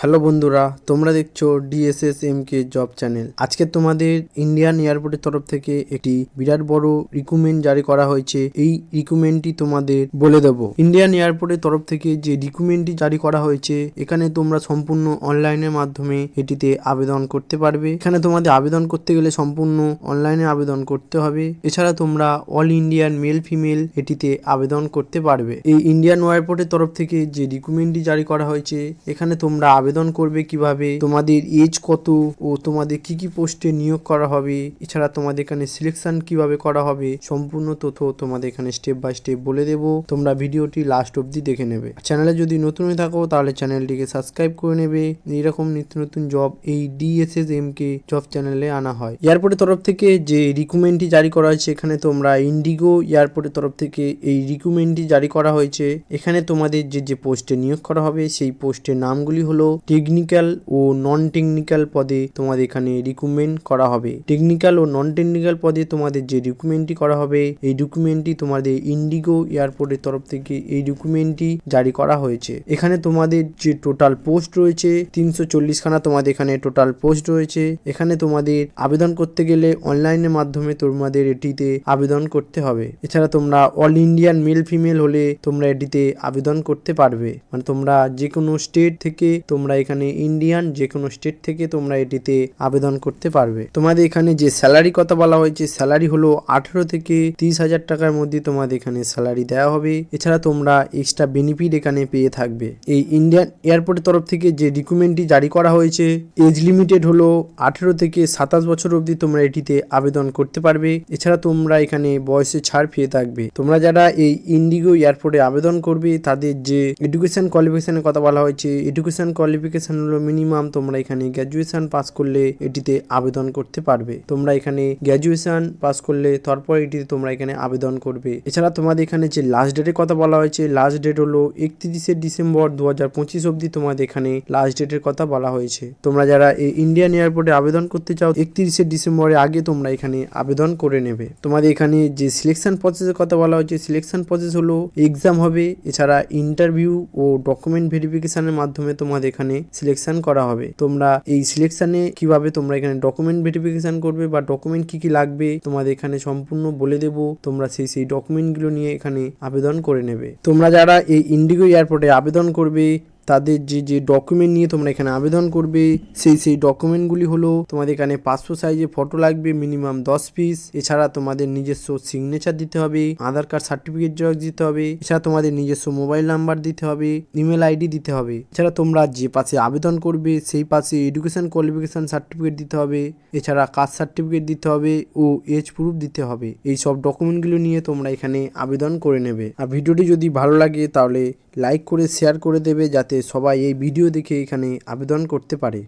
Hello বন্ধুরা, তোমরা দেখছো DSSMK জব চ্যানেল। আজকে তোমাদের ইন্ডিয়ান এয়ারপোর্টের তরফ থেকে একটি বিরাট বড় রিক্রুটমেন্ট জারি করা হয়েছে। এই রিক্রুটমেন্টটি তোমাদের বলে দেবো। ইন্ডিয়ান এয়ারপোর্টের তরফ থেকে যে রিক্রুটমেন্টটি জারি করা হয়েছে, এখানে তোমরা সম্পূর্ণ অনলাইনের মাধ্যমে এটিতে আবেদন করতে পারবে। এখানে তোমাদের আবেদন করতে গেলে সম্পূর্ণ অনলাইনে আবেদন করতে হবে। এছাড়া তোমরা অল ইন্ডিয়ান মেল ফিমেল এটিতে আবেদন করতে পারবে। এই ইন্ডিয়ান এয়ারপোর্টের তরফ থেকে যে রিক্রুটমেন্টটি জারি করা হয়েছে, এখানে তোমরা আবেদন করবে কিভাবে, তোমাদের এজ কত ও তোমাদের কি কি পোস্টে নিয়োগ করা হবে, এছাড়া তোমাদের এখানে সিলেকশন কিভাবে করা হবে, সম্পূর্ণ তথ্য তোমাদের এখানে স্টেপ বাই স্টেপ বলে দেবো। তোমরা ভিডিওটি লাস্ট অবধি দেখে নেবে। চ্যানেলে যদি নতুন হয়ে থাকো তাহলে চ্যানেলটিকে সাবস্ক্রাইব করে নেবে। এইরকম নিত্য নতুন জব এই DSSMK জব চ্যানেলে আনা হয়। এয়ারপোর্টের তরফ থেকে যে রিক্রুটমেন্টটি জারি করা হয়েছে, এখানে তোমরা ইন্ডিগো এয়ারপোর্টের তরফ থেকে এই রিক্রুটমেন্টটি জারি করা হয়েছে। এখানে তোমাদের যে পোস্টে নিয়োগ করা হবে সেই পোস্টের নামগুলি হলো টেকনিক্যাল ও নন টেকনিক্যাল পদে তোমাদের এখানে রিক্রুটমেন্ট করা হবে। টেকনিক্যাল ও নন টেকনিক্যাল পদে তোমাদের যে রিক্রুটমেন্টটি করা হবে, এই রিক্রুটমেন্টটি তোমাদের ইন্ডিগো এয়ারপোর্টের তরফ থেকে এই রিক্রুটমেন্টটি জারি করা হয়েছে। এখানে তোমাদের যে টোটাল পোস্ট রয়েছে 340 খানা তোমাদের এখানে টোটাল পোস্ট রয়েছে। এখানে তোমাদের আবেদন করতে গেলে অনলাইনের মাধ্যমে তোমাদের এটিতে আবেদন করতে হবে। এছাড়া তোমরা অল ইন্ডিয়ান মেল ফিমেল হলে তোমরা এটিতে আবেদন করতে পারবে। মানে তোমরা যে কোনো স্টেট থেকে, তোমরা এখানে ইন্ডিয়ান যে কোনো স্টেট থেকে তোমরা এটিতে আবেদন করতে পারবে। তোমাদের এখানে যে স্যালারি কথা বলা হয়েছে, স্যালারি হলো 18 থেকে 30,000 টাকার মধ্যে তোমাদের এখানে স্যালারি দেওয়া হবে। এছাড়া তোমরা এক্সট্রা বেনিফিট এখানে পেয়ে থাকবে। এই ইন্ডিয়ান এয়ারপোর্টের তরফ থেকে যে রিক্রুটমেন্টটি জারি করা হয়েছে, এজ লিমিটেড হলো 18 থেকে 27 বছর অবধি তোমরা এটিতে আবেদন করতে পারবে। এছাড়া তোমরা এখানে বয়সে ছাড় পেয়ে থাকবে। তোমরা যারা এই ইন্ডিগো এয়ারপোর্টে আবেদন করবে, তাদের যে এডুকেশন কোয়ালিফিকেশনের কথা বলা হয়েছে, এডুকেশন কোয়ালিফিকেশন হলো মিনিমাম তোমরা এখানে গ্র্যাজুয়েশন পাস করলে এটিতে আবেদন করতে পারবে। তোমরা এখানে গ্র্যাজুয়েশন পাস করলে তারপর এটিতে তোমরা এখানে আবেদন করবে। এছাড়া তোমাদের এখানে যে লাস্ট ডেটের কথা বলা হয়েছে, লাস্ট ডেট হলো 31শে ডিসেম্বর 2025 অবধি তোমাদের এখানে লাস্ট ডেটের কথা বলা হয়েছে। তোমরা যারা এই ইন্ডিয়ান এয়ারপোর্টে আবেদন করতে চাও, 31শে ডিসেম্বরের আগে তোমরা এখানে আবেদন করে নেবে। তোমাদের এখানে যে সিলেকশন প্রসেসের কথা বলা হয়েছে, সিলেকশন প্রসেস হলো এক্সাম হবে, এছাড়া ইন্টারভিউ ও ডকুমেন্ট ভেরিফিকেশনের মাধ্যমে তোমাদের এখানে সিলেকশন করা হবে। তোমরা এই সিলেকশনে কিভাবে তোমরা এখানে ডকুমেন্ট ভেরিফিকেশন করবে বা ডকুমেন্ট কি কি লাগবে তোমাদের এখানে সম্পূর্ণ বলে দেব। তোমরা সেই ডকুমেন্টগুলো নিয়ে এখানে আবেদন করে নেবে। তোমরা যারা এই ইন্ডিগো এয়ারপোর্টে আবেদন করবে, তাদের যে ডকুমেন্ট নিয়ে তোমরা এখানে আবেদন করবে, সেই ডকুমেন্টগুলি হলো তোমাদের এখানে পাসপোর্ট সাইজে ফটো লাগবে মিনিমাম 10 পিস। এছাড়া তোমাদের নিজস্ব সিগনেচার দিতে হবে, আধার কার্ড সার্টিফিকেট জেরক্স দিতে হবে, এছাড়া তোমাদের নিজস্ব মোবাইল নাম্বার দিতে হবে, ইমেল আইডি দিতে হবে। এছাড়া তোমরা যে পাশে আবেদন করবে সেই পাশে এডুকেশন কোয়ালিফিকেশন সার্টিফিকেট দিতে হবে, এছাড়া কাস্ট সার্টিফিকেট দিতে হবে ও এজ প্রুফ দিতে হবে। এই সব ডকুমেন্টগুলো নিয়ে তোমরা এখানে আবেদন করে নেবে। আর ভিডিওটি যদি ভালো লাগে তাহলে লাইক করে শেয়ার করে দেবে, যাতে সবাই এই ভিডিও দেখে এখানে আবেদন করতে পারে।